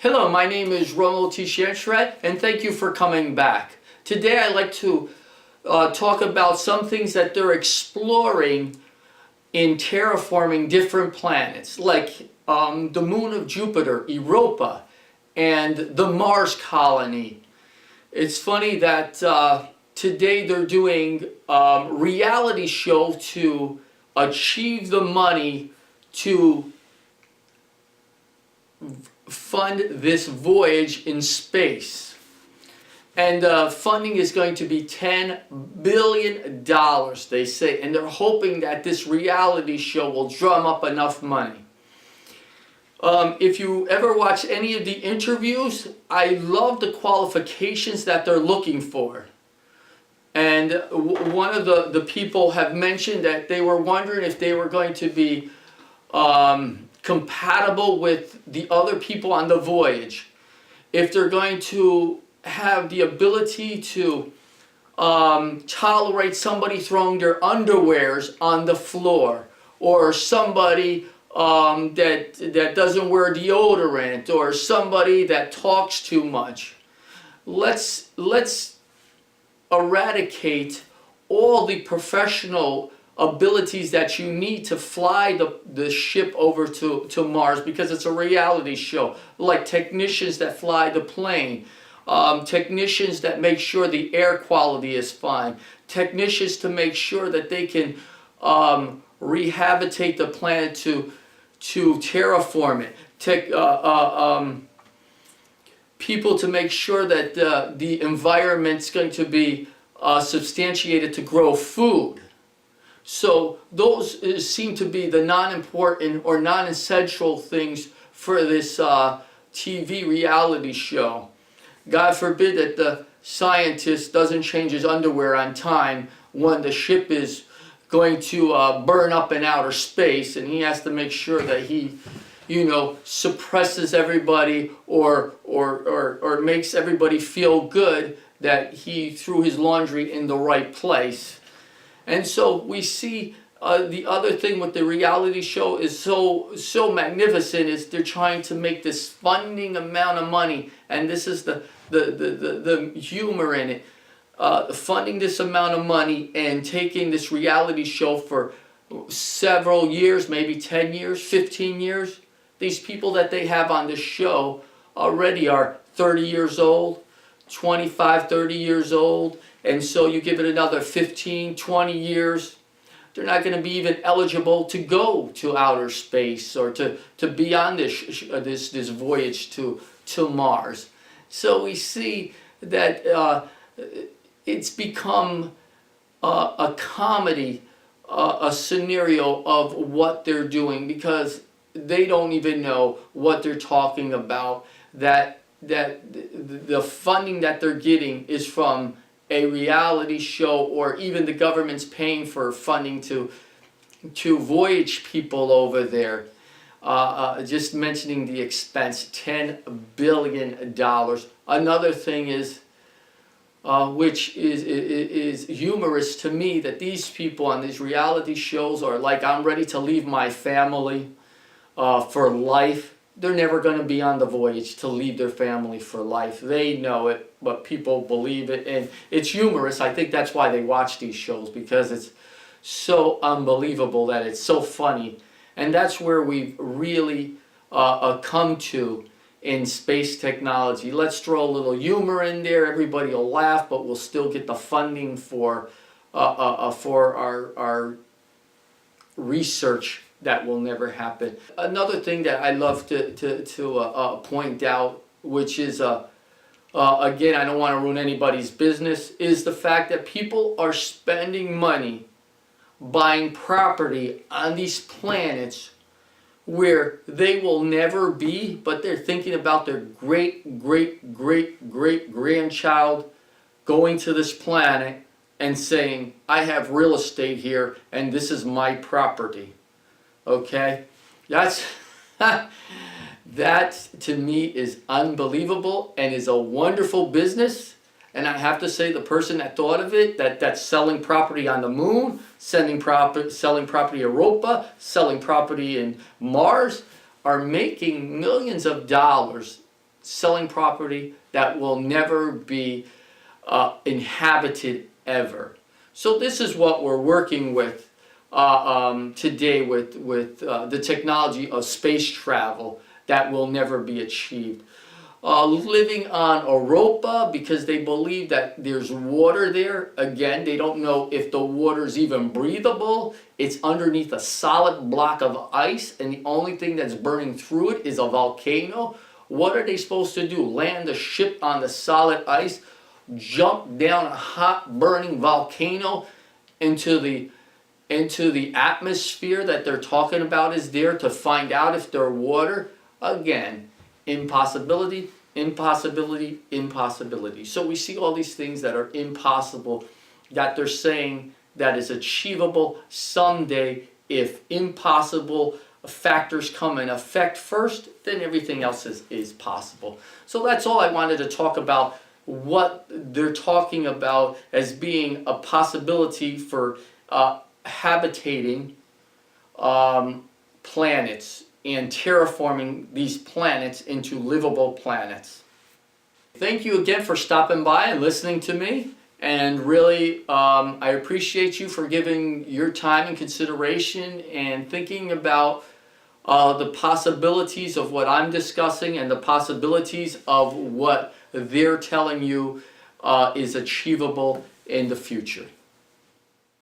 Hello, my name is Romolo Tschantret, and thank you for coming back. Today I'd like to talk about some things that they're exploring in terraforming different planets, like the moon of Jupiter, Europa, and the Mars colony. It's funny that today they're doing a reality show to achieve the money to fund this voyage in space. And funding is going to be $10 billion, they say, and they're hoping that this reality show will drum up enough money. If you ever watch any of the interviews, I love the qualifications that they're looking for. And one of the people have mentioned that they were wondering if they were going to be compatible with the other people on the voyage, if they're going to have the ability to tolerate somebody throwing their underwears on the floor, or somebody that doesn't wear deodorant, or somebody that talks too much. Let's eradicate all the professional abilities that you need to fly the ship over to Mars, because it's a reality show, like technicians that fly the plane, technicians that make sure the air quality is fine, technicians to make sure that they can rehabilitate the planet to terraform it, people to make sure that the environment's going to be substantiated to grow food. So those seem to be the non-important or non-essential things for this TV reality show. God forbid that the scientist doesn't change his underwear on time when the ship is going to burn up in outer space, and he has to make sure that he, suppresses everybody or makes everybody feel good that he threw his laundry in the right place. And so we see the other thing with the reality show is so magnificent is they're trying to make this funding amount of money, and this is the humor in it. Funding this amount of money and taking this reality show for several years, maybe 10 years, 15 years. These people that they have on the show already are 30 years old, 25, 30 years old. And so you give it another 15, 20 years, they're not going to be even eligible to go to outer space or to be on this voyage to Mars. So we see that it's become a comedy, a scenario of what they're doing, because they don't even know what they're talking about, that the funding that they're getting is from a reality show, or even the government's paying for funding to voyage people over there. Just mentioning the expense, $10 billion. Another thing is, which is humorous to me, that these people on these reality shows are like, I'm ready to leave my family for life. They're never going to be on the voyage to leave their family for life. They know it, but people believe it, and it's humorous. I think that's why they watch these shows, because it's so unbelievable that it's so funny. And that's where we've really come to in space technology. Let's throw a little humor in there. Everybody will laugh, but we'll still get the funding for our research that will never happen. Another thing that I love to point out, which is again, I don't want to ruin anybody's business, is the fact that people are spending money buying property on these planets where they will never be, but they're thinking about their great-great-great-great-grandchild going to this planet and saying, I have real estate here and this is my property. Okay? That to me is unbelievable and is a wonderful business. And I have to say, the person that thought of it, that's selling property on the moon, selling property Europa, selling property in Mars, are making millions of dollars selling property that will never be inhabited ever. So this is what we're working with today with the technology of space travel that will never be achieved. Living on Europa because they believe that there's water there. Again, they don't know if the water's even breathable. It's underneath a solid block of ice, and the only thing that's burning through it is a volcano. What are they supposed to do? Land a ship on the solid ice, jump down a hot burning volcano into the atmosphere that they're talking about is there to find out if there's water? Again, impossibility, impossibility, impossibility. So we see all these things that are impossible that they're saying that is achievable someday. If impossible factors come in effect first, then everything else is possible. So that's all I wanted to talk about, what they're talking about as being a possibility for habitating planets and terraforming these planets into livable planets. Thank you again for stopping by and listening to me. And really, I appreciate you for giving your time and consideration and thinking about the possibilities of what I'm discussing and the possibilities of what they're telling you is achievable in the future.